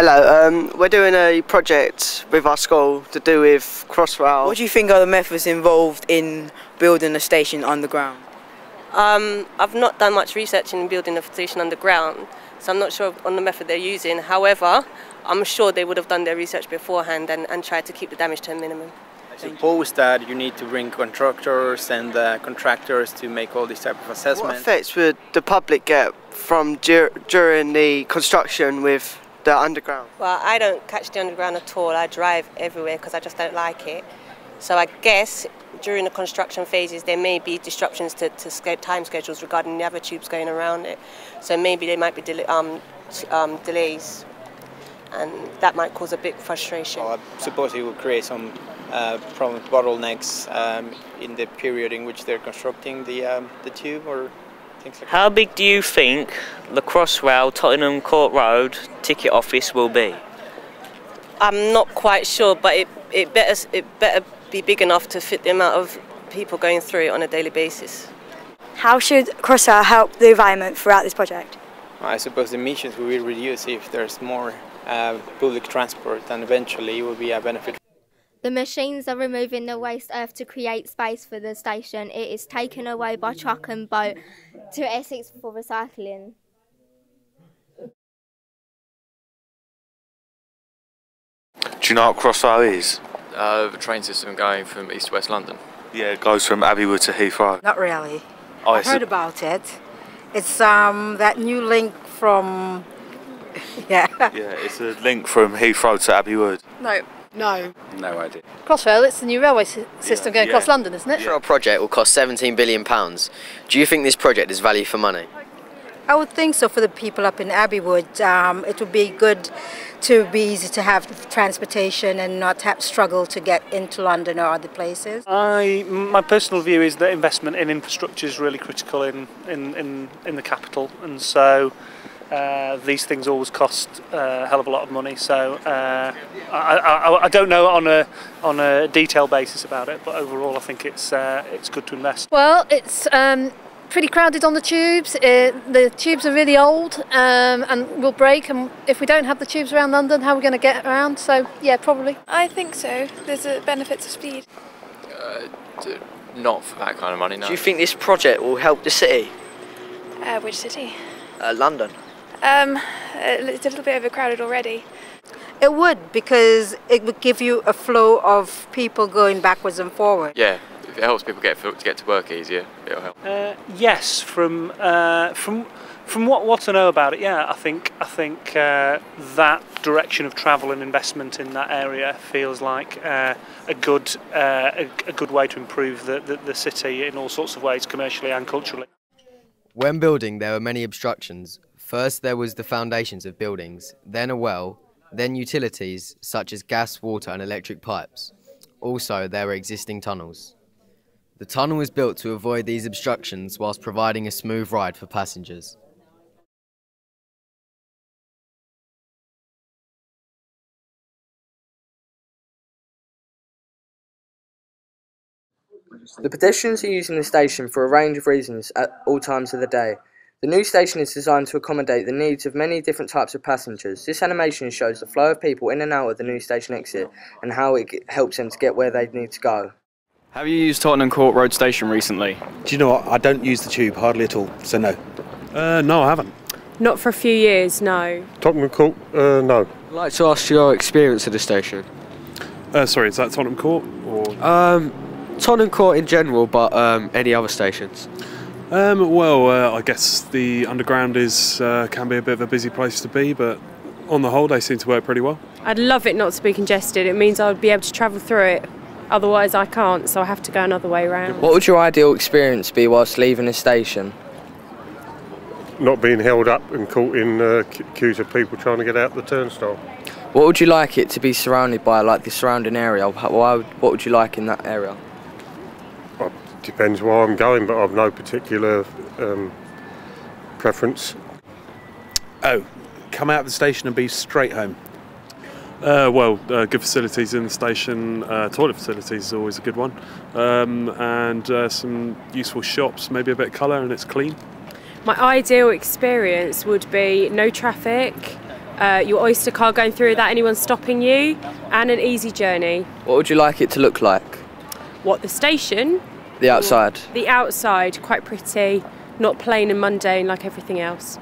Hello, we're doing a project with our school to do with Crossrail. What do you think are the methods involved in building a station underground? I've not done much research in building a station underground, so I'm not sure on the method they're using. However, I'm sure they would have done their research beforehand and tried to keep the damage to a minimum. I suppose that you need to bring contractors and contractors to make all these type of assessments. What effects would the public get from during the construction with the underground? Well, I don't catch the underground at all. I drive everywhere because I just don't like it. So I guess during the construction phases there may be disruptions to time schedules regarding the other tubes going around it. So maybe there might be delays, and that might cause a big frustration. Well, I suppose it will create some problems, bottlenecks in the period in which they're constructing the tube or things like that. How big do you think the Crossrail Tottenham Court Road ticket office will be? I'm not quite sure, but it better be big enough to fit the amount of people going through it on a daily basis. How should Crossrail help the environment throughout this project? I suppose the emissions will be reduced if there's more public transport, and eventually it will be a benefit. The machines are removing the waste earth to create space for the station. It is taken away by truck and boat to Essex for recycling. Do you know what Crossrail is? The train system going from east to west London. Yeah, it goes from Abbeywood to Heathrow. Not really. Oh, I've heard about it. It's that new link from... yeah. Yeah, it's a link from Heathrow to Abbeywood. No. No idea. Crossrail, it's the new railway system going across London, isn't it? The Crossrail project will cost £17 billion. Do you think this project is value for money? I would think so for the people up in Abbeywood. It would be good to be easy to have transportation and not have struggle to get into London or other places. My personal view is that investment in infrastructure is really critical in the capital, and so these things always cost a hell of a lot of money. So I don't know on a detailed basis about it, but overall I think it's good to invest. Well, it's pretty crowded on the tubes. The tubes are really old and will break, and if we don't have the tubes around London, how are we going to get around? So yeah, probably. I think so. There's a benefits of speed. Not for that kind of money, no. Do you think this project will help the city? Which city? London. It's a little bit overcrowded already. It would, because it would give you a flow of people going backwards and forward. Yeah, if it helps people get to work easier, it'll help. Yes, from what I know about it, yeah, I think that direction of travel and investment in that area feels like a good way to improve the city in all sorts of ways, commercially and culturally. When building, there were many obstructions. First there was the foundations of buildings, then a well, then utilities such as gas, water and electric pipes. Also, there were existing tunnels. The tunnel was built to avoid these obstructions whilst providing a smooth ride for passengers. The pedestrians are using the station for a range of reasons at all times of the day. The new station is designed to accommodate the needs of many different types of passengers. This animation shows the flow of people in and out of the new station exit and how it helps them to get where they need to go. Have you used Tottenham Court Road Station recently? Do you know what? I don't use the tube hardly at all, so no. No, I haven't. Not for a few years, no. Tottenham Court? No. I'd like to ask your experience of the station. Sorry, is that Tottenham Court? Or? Tottenham Court in general, but any other stations? I guess the underground can be a bit of a busy place to be, but on the whole they seem to work pretty well. I'd love it not to be congested. It means I'd be able to travel through it. Otherwise I can't, so I have to go another way around. What would your ideal experience be whilst leaving the station? Not being held up and caught in queues of people trying to get out the turnstile. What would you like it to be surrounded by, like the surrounding area? What would you like in that area? Well, depends where I'm going, but I've no particular preference. Oh, come out of the station and be straight home. Good facilities in the station, toilet facilities is always a good one, and some useful shops, maybe a bit of colour and it's clean. My ideal experience would be no traffic, your Oyster card going through without anyone stopping you, and an easy journey. What would you like it to look like? What, the station? The outside? The outside, quite pretty, not plain and mundane like everything else.